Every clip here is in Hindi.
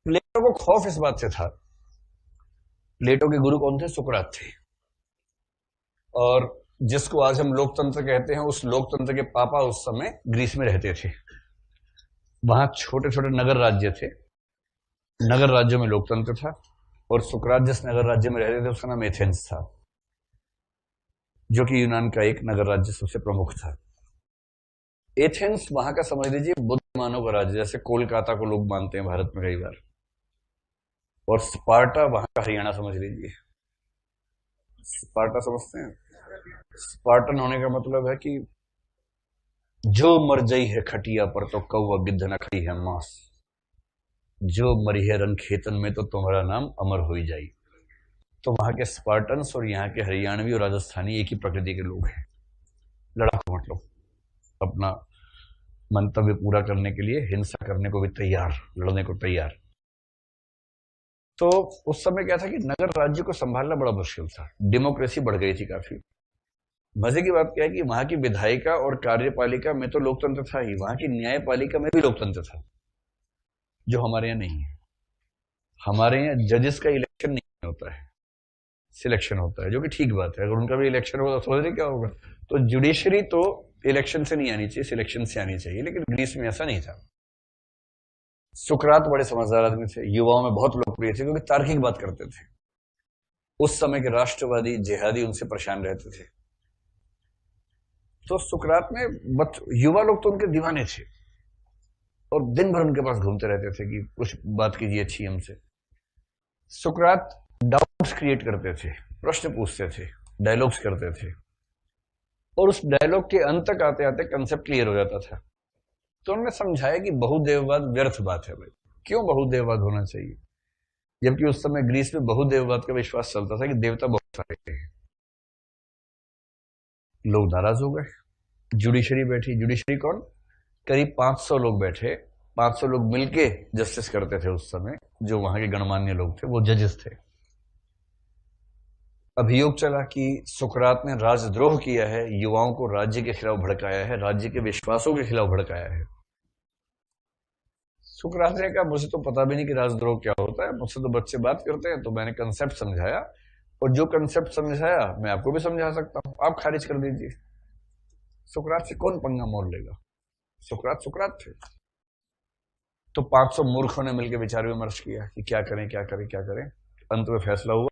प्लेटो को खौफ इस बात से था, प्लेटो के गुरु कौन थे? सुकरात थे। और जिसको आज हम लोकतंत्र कहते हैं, उस लोकतंत्र के पापा उस समय ग्रीस में रहते थे। वहां छोटे छोटे नगर राज्य थे, नगर राज्यों में लोकतंत्र था। और सुकरात जिस नगर राज्य में रहते थे उसका नाम एथेंस था, जो कि यूनान का एक नगर राज्य सबसे प्रमुख था। एथेंस वहां का समझ लीजिए बुद्धिमानों का राज्य, जैसे कोलकाता को लोग मानते हैं भारत में कई बार। और स्पार्टा वहां का हरियाणा समझ लीजिए। स्पार्टा समझते हैं? स्पार्टन होने का मतलब है कि जो मर जाई है खटिया पर तो कौवा गिद्ध न खई है मांस, जो मरी है रन खेतन में तो तुम्हारा नाम अमर हो ही जाई। तो वहां के स्पार्टन्स और यहाँ के हरियाणवी और राजस्थानी एक ही प्रकृति के लोग हैं। लड़ाकू मतलब अपना मंतव्य पूरा करने के लिए हिंसा करने को भी तैयार, लड़ने को तैयार। तो उस समय क्या था कि नगर राज्य को संभालना बड़ा मुश्किल था, डेमोक्रेसी बढ़ गई थी काफी। मजे की बात क्या है कि वहां की विधायिका और कार्यपालिका में तो लोकतंत्र था ही, वहां की न्यायपालिका में भी लोकतंत्र था, जो हमारे यहाँ नहीं है। हमारे यहाँ जजेस का इलेक्शन नहीं होता है, सिलेक्शन होता है, जो कि ठीक बात है। अगर उनका भी इलेक्शन होगा तो समझ रहे क्या होगा। तो जुडिशरी तो इलेक्शन से नहीं आनी चाहिए, सिलेक्शन से आनी चाहिए, लेकिन ग्रीस में ऐसा नहीं था। सुकरात बड़े समझदार आदमी थे, युवाओं में बहुत लोकप्रिय थे क्योंकि तार्किक बात करते थे। उस समय के राष्ट्रवादी जिहादी उनसे परेशान रहते थे। तो सुकरात में युवा लोग तो उनके दीवाने थे और दिन भर उनके पास घूमते रहते थे कि कुछ बात कीजिए अच्छी हमसे। सुकरात डाउट्स क्रिएट करते थे, प्रश्न पूछते थे, डायलॉग्स करते थे, और उस डायलॉग के अंत तक आते आते कंसेप्ट क्लियर हो जाता था। तो उन्होंने समझाया कि बहुदेववाद व्यर्थ बात है भाई, क्यों बहुदेववाद होना चाहिए, जबकि उस समय ग्रीस में बहुदेववाद का विश्वास चलता था कि देवता बहुत सारे हैं। लोग नाराज हो गए, जुडिशरी बैठी। जुडिशरी कौन? करीब 500 लोग बैठे, 500 लोग मिलके जस्टिस करते थे उस समय। जो वहां के गणमान्य लोग थे वो जजेस थे। अभियोग चला कि सुकरात ने राजद्रोह किया है, युवाओं को राज्य के खिलाफ भड़काया है, राज्य के विश्वासों के खिलाफ भड़काया है। सुकरात ने कहा मुझे तो पता भी नहीं कि राजद्रोह क्या होता है, मुझसे तो बच्चे बात करते हैं, तो मैंने कंसेप्ट समझाया, और जो कंसेप्ट समझाया मैं आपको भी समझा सकता हूं, आप खारिज कर दीजिए। सुकरात से कौन पंगा मोल लेगा? सुकरात सुकरात थे। तो 500 मूर्खों ने मिलकर विचार विमर्श किया कि क्या करें क्या करें क्या करें। अंत में फैसला हुआ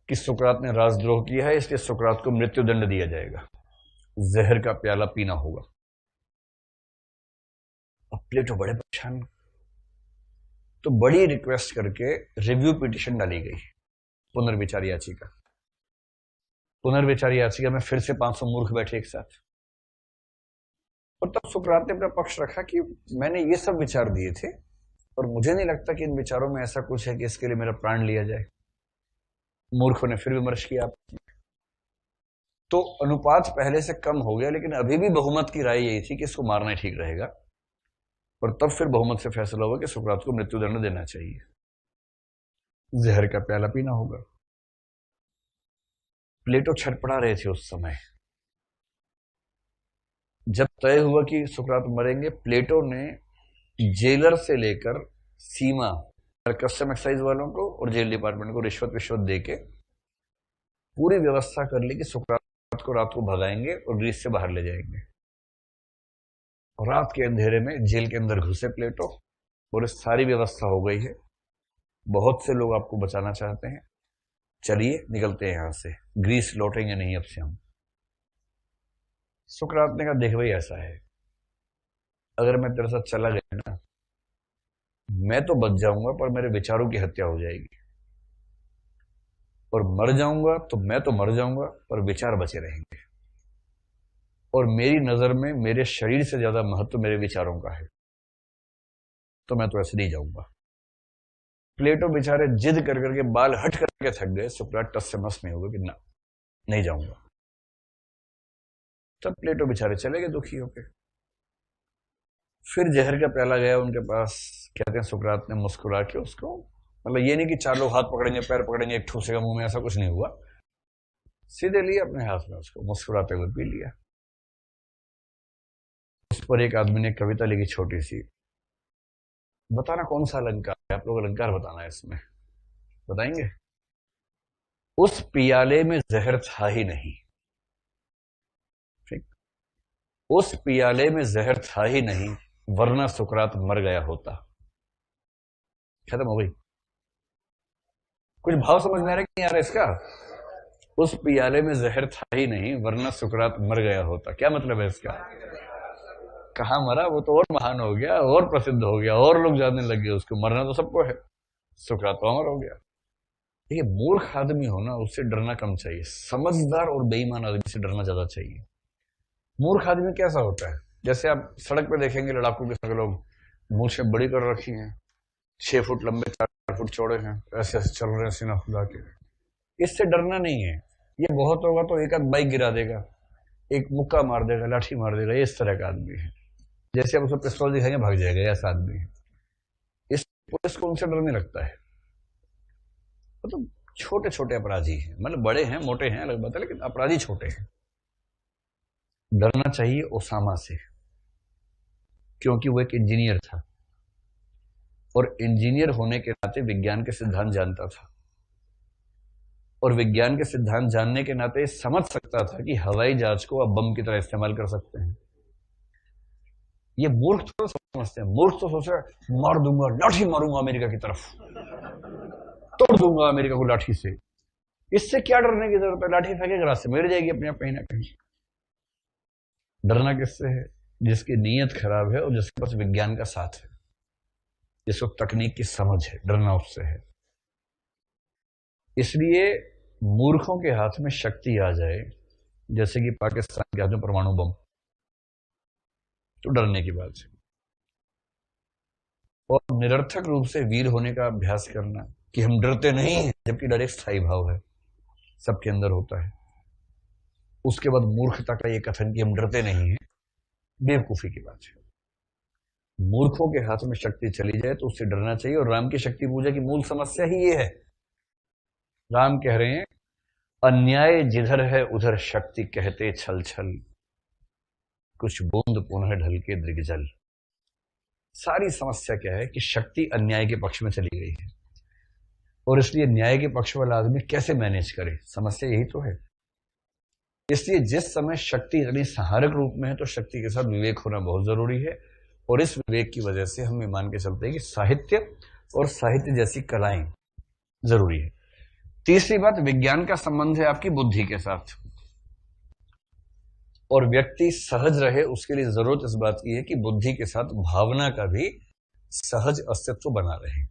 कि सुकरात ने राजद्रोह किया है, इसलिए सुकरात को मृत्युदंड दिया जाएगा, जहर का प्याला पीना होगा। अब प्लेटो बड़े परेशान, तो बड़ी रिक्वेस्ट करके रिव्यू पिटिशन डाली गई, पुनर्विचार याचिका। पुनर्विचार याचिका में फिर से 500 मूर्ख बैठे एक साथ, और तब सुकरात ने अपना पक्ष रखा कि मैंने ये सब विचार दिए थे और मुझे नहीं लगता कि इन विचारों में ऐसा कुछ है कि इसके लिए मेरा प्राण लिया जाए। मूर्खों ने फिर विमर्श किया, तो अनुपात पहले से कम हो गया, लेकिन अभी भी बहुमत की राय यही थी कि इसको मारना ठीक रहेगा। और तब फिर बहुमत से फैसला हुआ कि सुकरात को मृत्युदंड देना चाहिए, जहर का प्याला पीना होगा। प्लेटो छटपड़ा रहे थे उस समय। जब तय हुआ कि सुकरात मरेंगे, प्लेटो ने जेलर से लेकर सीमा, कस्टम एक्साइज वालों को और जेल डिपार्टमेंट को रिश्वत देके पूरी व्यवस्था कर ली कि सुकरात को रात को भगाएंगे और ग्रीस से बाहर ले जाएंगे। और रात के अंधेरे में जेल के अंदर घुसे प्लेटो, और इस सारी व्यवस्था हो गई है। बहुत से लोग आपको बचाना चाहते हैं, चलिए निकलते हैं यहां से, ग्रीस लौटेंगे नहीं अब से हम। सुकरात ने कहा देख भाई ऐसा है, अगर मैं तेरे साथ चला गया ना, मैं तो बच जाऊंगा पर मेरे विचारों की हत्या हो जाएगी, और मर जाऊंगा तो मैं तो मर जाऊंगा पर विचार बचे रहेंगे, और मेरी नजर में मेरे शरीर से ज्यादा महत्व मेरे विचारों का है, तो मैं तो ऐसे नहीं जाऊंगा। प्लेटो बेचारे जिद कर करके बाल हट करके थक गए, सुकरात टस से मस नहीं होगा कि ना, नहीं जाऊंगा। तब प्लेटो बेचारे चले गए दुखी होके। फिर जहर का प्याला गया उनके पास, कहते हैं सुकरात ने मुस्कुरा के उसको, मतलब ये नहीं कि 4 लोग हाथ पकड़ेंगे पैर पकड़ेंगे एक ठूसेगा मुंह में, ऐसा कुछ नहीं हुआ, सीधे लिए अपने हाथ में उसको, मुस्कुराते हुए पी लिया। उस पर एक आदमी ने कविता लिखी छोटी सी, बताना कौन सा अलंकार आप लोग अलंकार बताना है इसमें, बताएंगे? उस पियाले में जहर था ही नहीं, ठीक, उस पियाले में जहर था ही नहीं, वरना सुकरात मर गया होता। खत्म हो गई। कुछ भाव समझ में आ रहा है कि नहीं आ रहा इसका? उस पियाले में जहर था ही नहीं, वरना सुकरात मर गया होता। क्या मतलब है इसका? कहाँ मरा, वो तो और महान हो गया, और प्रसिद्ध हो गया, और लोग जानने लग गए उसको। मरना तो सबको है, सुकरात तो अमर हो गया। देखिए, मूर्ख आदमी हो ना, उससे डरना कम चाहिए। समझदार और बेईमान आदमी से डरना ज्यादा चाहिए। मूर्ख आदमी कैसा होता है? जैसे आप सड़क पे देखेंगे लड़ाकू के संग लोग मूछें बड़ी कर रखी हैं, 6 फुट लंबे 4 फुट चौड़े हैं, ऐसे ऐसे चल रहे हैं सीना फुला के। इससे डरना नहीं है। ये बहुत होगा तो एक आध बाइक गिरा देगा, एक मुक्का मार देगा, लाठी मार देगा। ये इस तरह का आदमी है। जैसे आप उसको पिस्तौल दिखाएंगे भाग जाएगा, ऐसा आदमी है। इस पुलिस को उनसे डरने लगता है। मतलब छोटे छोटे अपराधी हैं, मतलब बड़े हैं मोटे हैं अलग बात है, लेकिन अपराधी छोटे हैं। डरना चाहिए ओसामा से, क्योंकि वो एक इंजीनियर था, और इंजीनियर होने के नाते विज्ञान के सिद्धांत जानता था, और विज्ञान के सिद्धांत जानने के नाते समझ सकता था कि हवाई जहाज को अब बम की तरह इस्तेमाल कर सकते हैं। ये मूर्ख तो समझते हैं। मूर्ख तो सोच रहे मार दूंगा, लाठी मारूंगा अमेरिका की तरफ, तोड़ दूंगा अमेरिका को लाठी से। इससे क्या डरने की जरूरत है? लाठी फेंकेगा रास्ते मिल जाएगी अपने आप कहीं ना कहीं। डरना किससे है? जिसकी नीयत खराब है और जिसके पास विज्ञान का साथ है, जिसको तकनीक की समझ है। डरना उससे है। इसलिए मूर्खों के हाथ में शक्ति आ जाए, जैसे कि पाकिस्तान के हाथ में परमाणु बम, तो डरने की बात है। और निरर्थक रूप से वीर होने का अभ्यास करना कि हम डरते नहीं हैं, जबकि डर एक स्थायी भाव है, सबके अंदर होता है। उसके बाद मूर्खता का ये कथन कि हम डरते नहीं हैं, बेवकूफी की बात है। मूर्खों के हाथ में शक्ति चली जाए तो उससे डरना चाहिए। और राम की शक्ति पूजा की मूल समस्या ही ये है। राम कह रहे हैं, अन्याय जिधर है उधर शक्ति कहते छल छल, कुछ बूंद पुनः ढल के दृग्जल। सारी समस्या क्या है कि शक्ति अन्याय के पक्ष में चली गई है, और इसलिए न्याय के पक्ष वाला आदमी कैसे मैनेज करे, समस्या यही तो है। इसलिए जिस समय शक्ति यानी सहारक रूप में है, तो शक्ति के साथ विवेक होना बहुत जरूरी है। और इस विवेक की वजह से हम ये मान के चलते हैं कि साहित्य और साहित्य जैसी कलाएं जरूरी है। तीसरी बात, विज्ञान का संबंध है आपकी बुद्धि के साथ, और व्यक्ति सहज रहे उसके लिए जरूरत इस बात की है कि बुद्धि के साथ भावना का भी सहज अस्तित्व बना रहे।